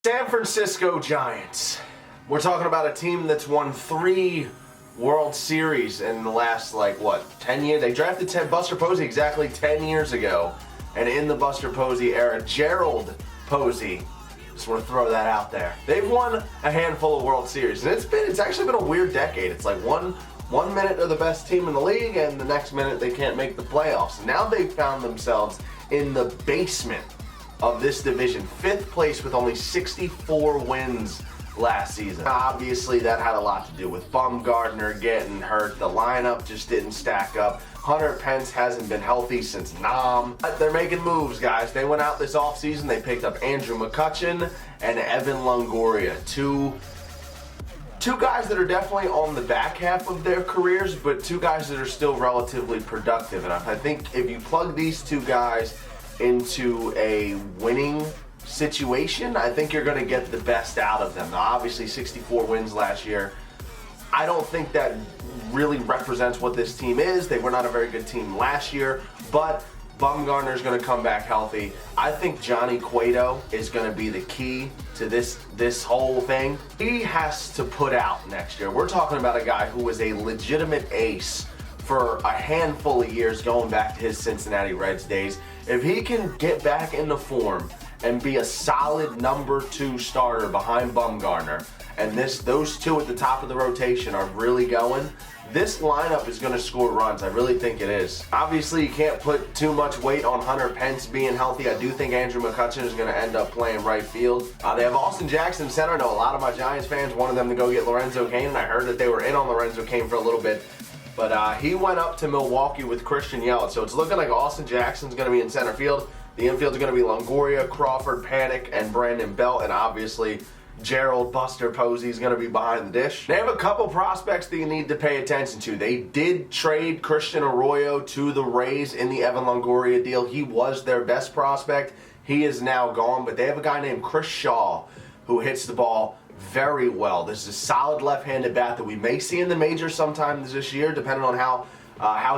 San Francisco Giants. We're talking about a team that's won 3 World Series in the last, 10 years? They drafted Buster Posey exactly 10 years ago. And in the Buster Posey era, Gerald Posey, just want to throw that out there. They've won a handful of World Series. And it's actually been a weird decade. It's like one minute they're the best team in the league, and the next minute they can't make the playoffs. Now they've found themselves in the basement of this division, 5th place with only 64 wins last season. Obviously that had a lot to do with Bumgarner getting hurt. The lineup just didn't stack up. Hunter Pence hasn't been healthy since Nam. But they're making moves, guys. They went out this offseason, they picked up Andrew McCutchen and Evan Longoria, two guys that are definitely on the back half of their careers, but 2 guys that are still relatively productive. And I think if you plug these 2 guys into a winning situation, I think you're going to get the best out of them. Now, obviously 64 wins last year, I don't think that really represents what this team is. They were not a very good team last year, but Bumgarner's going to come back healthy. I think Johnny Cueto is going to be the key to this whole thing. He has to put out next year. We're talking about a guy who was a legitimate ace for a handful of years going back to his Cincinnati Reds days. If he can get back into form and be a solid number 2 starter behind Bumgarner, and those 2 at the top of the rotation are really going, this lineup is going to score runs. I really think it is. Obviously, you can't put too much weight on Hunter Pence being healthy. I do think Andrew McCutchen is going to end up playing right field. They have Austin Jackson center. I know a lot of my Giants fans wanted them to go get Lorenzo Cain, and I heard that they were in on Lorenzo Cain for a little bit. But he went up to Milwaukee with Christian Yelich, so it's looking like Austin Jackson's going to be in center field. The infield is going to be Longoria, Crawford, Panic, and Brandon Belt, and obviously Gerald Buster Posey is going to be behind the dish. They have a couple prospects that you need to pay attention to. They did trade Christian Arroyo to the Rays in the Evan Longoria deal. He was their best prospect. He is now gone, but they have a guy named Chris Shaw who hits the ball very well. This is a solid left-handed bat that we may see in the majors sometime this year, depending on how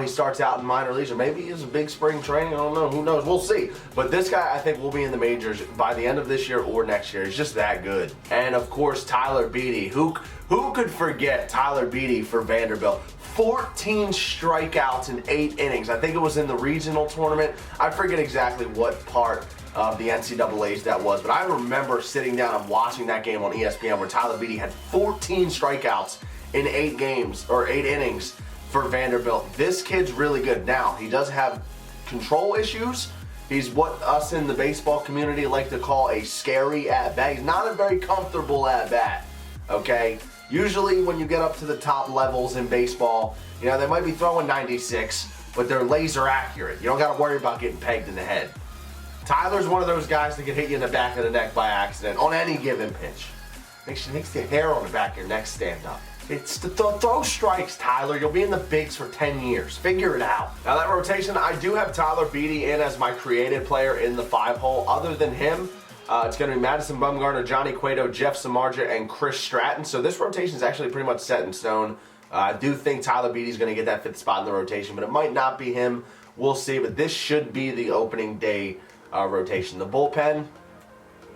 he starts out in minor leagues, or maybe he's a big spring training. I don't know. Who knows? We'll see. But this guy, I think, will be in the majors by the end of this year or next year. He's just that good. And of course, Tyler Beede. Who could forget Tyler Beede for Vanderbilt? 14 strikeouts in 8 innings. I think it was in the regional tournament. I forget exactly what part of the NCAAs that was, but I remember sitting down and watching that game on ESPN where Tyler Beede had 14 strikeouts in 8 innings for Vanderbilt. This kid's really good. Now, he does have control issues. He's what us in the baseball community like to call a scary at-bat. He's not a very comfortable at-bat, okay? Usually when you get up to the top levels in baseball, they might be throwing 96, but they're laser accurate. You don't got to worry about getting pegged in the head. Tyler's one of those guys that can hit you in the back of the neck by accident on any given pitch. Makes the hair on the back of your neck stand up. It's the throw strikes, Tyler. You'll be in the bigs for 10 years. Figure it out. Now that rotation, I do have Tyler Beede in as my creative player in the 5-hole. Other than him, it's going to be Madison Bumgarner, Johnny Cueto, Jeff Samardzija, and Chris Stratton. So this rotation is actually pretty much set in stone. I do think Tyler Beede is going to get that 5th spot in the rotation, but it might not be him. We'll see. But this should be the opening day rotation. The bullpen,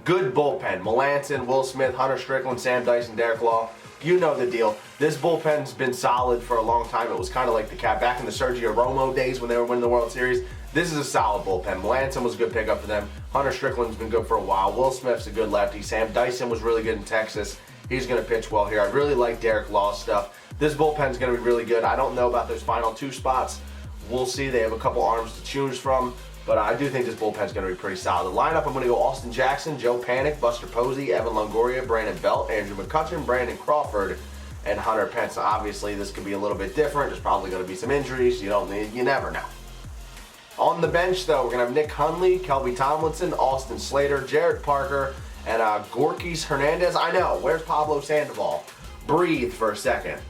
good bullpen. Melanson, Will Smith, Hunter Strickland, Sam Dyson, Derek Law. You know the deal. This bullpen's been solid for a long time. It was kind of like the Cat back in the Sergio Romo days when they were winning the World Series. This is a solid bullpen. Melanson was a good pickup for them. Hunter Strickland's been good for a while. Will Smith's a good lefty. Sam Dyson was really good in Texas. He's going to pitch well here. I really like Derek Law's stuff. This bullpen's going to be really good. I don't know about those final 2 spots. We'll see. They have a couple arms to choose from. But I do think this bullpen's going to be pretty solid. The lineup, I'm going to go Austin Jackson, Joe Panic, Buster Posey, Evan Longoria, Brandon Belt, Andrew McCutchen, Brandon Crawford, and Hunter Pence. Obviously, this could be a little bit different. There's probably going to be some injuries. You never know. On the bench, though, we're going to have Nick Hundley, Kelby Tomlinson, Austin Slater, Jared Parker, and Gorkys Hernandez. I know. Where's Pablo Sandoval? Breathe for a second.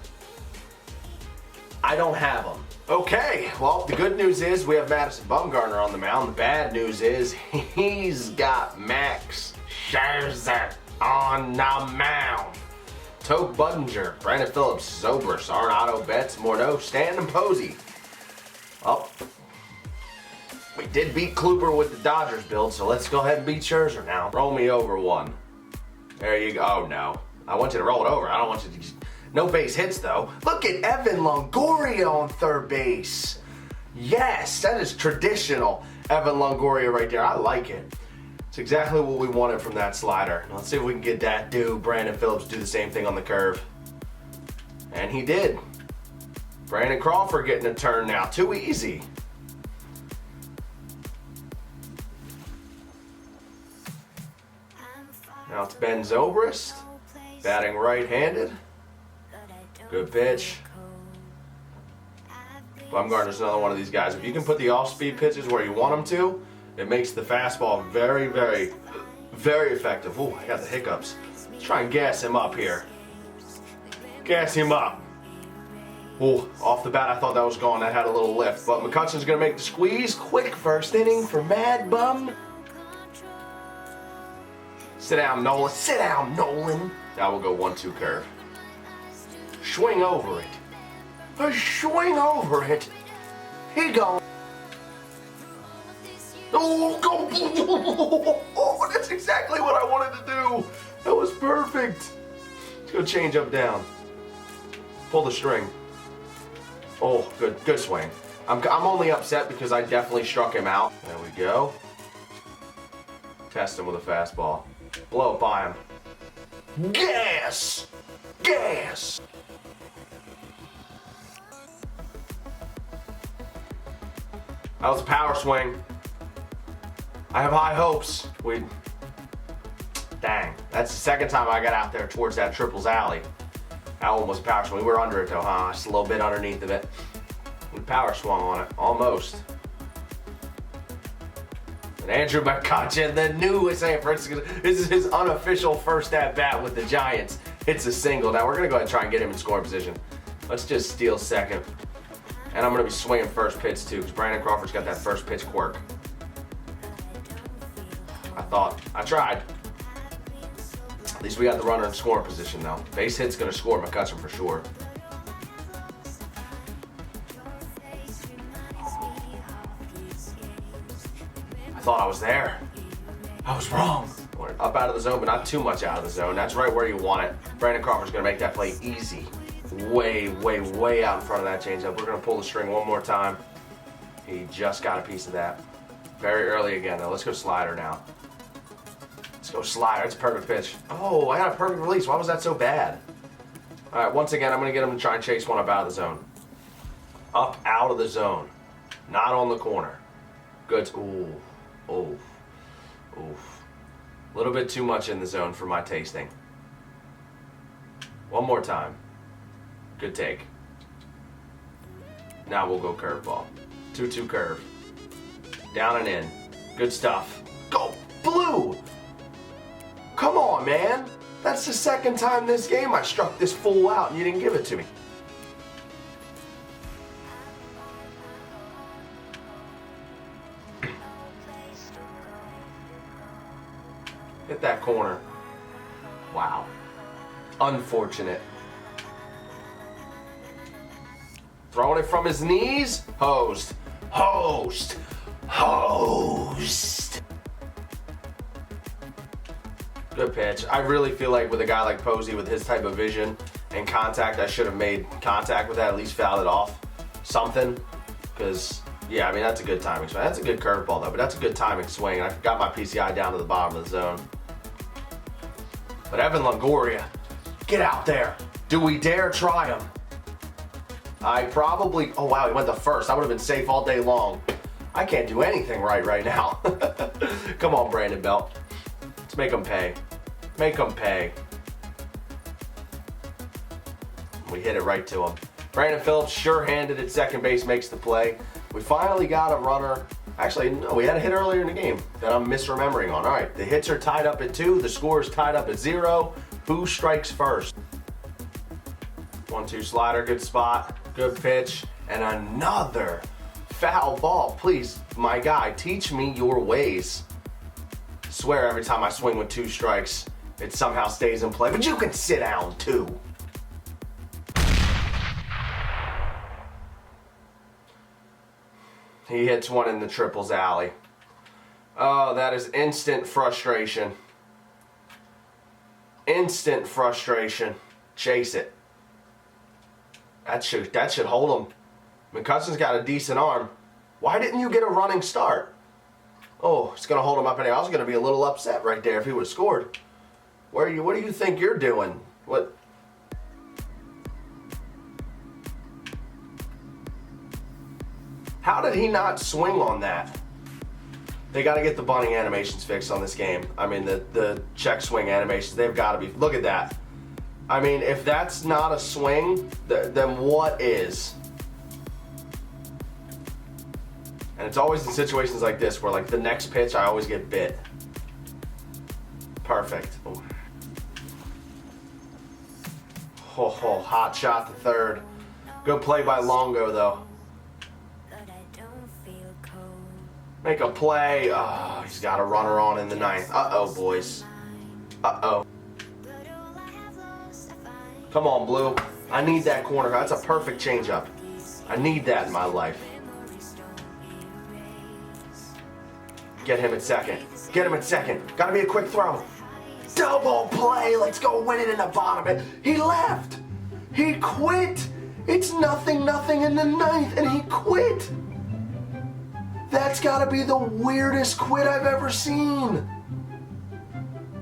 I don't have him. Okay, well, the good news is we have Madison Bumgarner on the mound. The bad news is he's got Max Scherzer on the mound. Toke Budinger, Brandon Phillips, Zobrist, Arenado, Betts, Morneau, Stanton, Posey. Well, we did beat Kluber with the Dodgers build, so let's go ahead and beat Scherzer now. Roll me over one. There you go. Oh, no. I want you to roll it over. I don't want you to... No base hits, though. Look at Evan Longoria on third base. Yes, that is traditional Evan Longoria right there. I like it. It's exactly what we wanted from that slider. Let's see if we can get that dude, Brandon Phillips, do the same thing on the curve. And he did. Brandon Crawford getting a turn now. Too easy. Now it's Ben Zobrist, batting right-handed. Good pitch. Bumgarner's another one of these guys. If you can put the off-speed pitches where you want them to, it makes the fastball very, very, very effective. Ooh, I got the hiccups. Let's try and gas him up here. Gas him up. Ooh, off the bat, I thought that was gone. That had a little lift. But McCutcheon's going to make the squeeze. Quick first inning for Mad Bum. Sit down, Nolan. Sit down, Nolan. Now we'll go 1-2 curve. Swing over it. A swing over it. He going. Oh, go. Oh, that's exactly what I wanted to do. That was perfect. Let's go change up down. Pull the string. Oh, good swing. I'm only upset because I definitely struck him out. There we go. Test him with a fastball. Blow it by him. Gas! Gas! That was a power swing. I have high hopes. Dang. That's the second time I got out there towards that triples alley. That one was a power swing. We were under it though, huh? Just a little bit underneath of it. We power swung on it. Almost. And Andrew McCutcheon, the new San Francisco. This is his unofficial first at bat with the Giants. Hits a single. Now we're going to go ahead and try and get him in scoring position. Let's just steal second. And I'm going to be swinging first pitch too because Brandon Crawford's got that first pitch quirk. I tried. At least we got the runner in scoring position though. Base hit's going to score McCutcheon for sure. I thought I was there. I was wrong. Up out of the zone, but not too much out of the zone. That's right where you want it. Brandon Crawford's going to make that play easy. Way, way, way out in front of that changeup. We're going to pull the string one more time. He just got a piece of that. Very early again though. Let's go slider now. Let's go slider. It's a perfect pitch. Oh, I got a perfect release. Why was that so bad? All right, once again, I'm going to get him to try and chase one up out of the zone. Up out of the zone. Not on the corner. Good. Ooh. Oof. Oof. A little bit too much in the zone for my tasting. One more time. Good take. Now we'll go curveball. 2-2 curve. Down and in. Good stuff. Go blue! Come on, man. That's the second time this game I struck this fool out and you didn't give it to me. Hit that corner. Wow. Unfortunate. Throwing it from his knees. Hosed. Hosed. Hosed. Good pitch. I really feel like with a guy like Posey with his type of vision and contact, I should have made contact with that, at least fouled it off. Something. Because, yeah, I mean, that's a good timing swing. That's a good curveball, though, but that's a good timing swing. I got my PCI down to the bottom of the zone. But Evan Longoria, get out there. Do we dare try him? I probably, oh wow, he went to first. I would have been safe all day long. I can't do anything right now. Come on, Brandon Belt. Let's make him pay. Make him pay. We hit it right to him. Brandon Phillips, sure-handed at second base, makes the play. We finally got a runner. Actually, no, we had a hit earlier in the game that I'm misremembering on. All right, the hits are tied up at 2. The score is tied up at 0. Who strikes first? 1-2 slider, good spot, good pitch, and another foul ball. Please, my guy, teach me your ways. I swear every time I swing with 2 strikes, it somehow stays in play, but you can sit down too. He hits one in the triples alley. Oh, that is instant frustration. Instant frustration. Chase it. That should hold him. McCutcheon's got a decent arm. Why didn't you get a running start? Oh, it's going to hold him up anyway. I was going to be a little upset right there if he would have scored. What do you think you're doing? What? How did he not swing on that? They got to get the bunting animations fixed on this game. I mean, the check swing animations, they've got to be. Look at that. I mean, if that's not a swing, then what is? And it's always in situations like this where, like, the next pitch, I always get bit. Perfect. Oh, hot shot to third. Good play by Longo, though. Make a play. Oh, he's got a runner on in the ninth. Uh-oh, boys. Uh-oh. Come on, Blue. I need that corner. That's a perfect changeup. I need that in my life. Get him at second. Get him at second. Gotta be a quick throw. Double play. Let's go win it in the bottom. He left. He quit. It's 0-0 in the ninth, and he quit. That's gotta be the weirdest quit I've ever seen.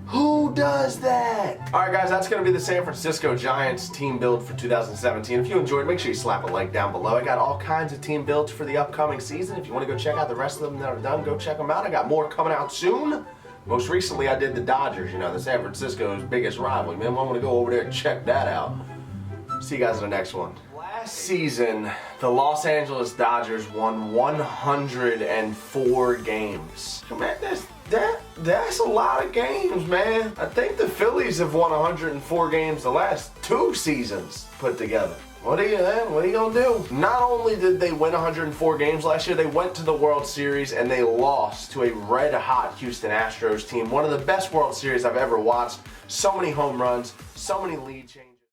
Who does that? All right, guys, that's going to be the San Francisco Giants team build for 2017. If you enjoyed, make sure you slap a like down below. I got all kinds of team builds for the upcoming season. If you want to go check out the rest of them that are done, go check them out. I got more coming out soon. Most recently, I did the Dodgers, you know, the San Francisco's biggest rival. Man, I want to go over there and check that out. See you guys in the next one. Last season, the Los Angeles Dodgers won 104 games. Man, that's a lot of games, man. I think the Phillies have won 104 games the last 2 seasons put together. What are you gonna do? Not only did they win 104 games last year, they went to the World Series and they lost to a red-hot Houston Astros team. One of the best World Series I've ever watched. So many home runs, so many lead changes.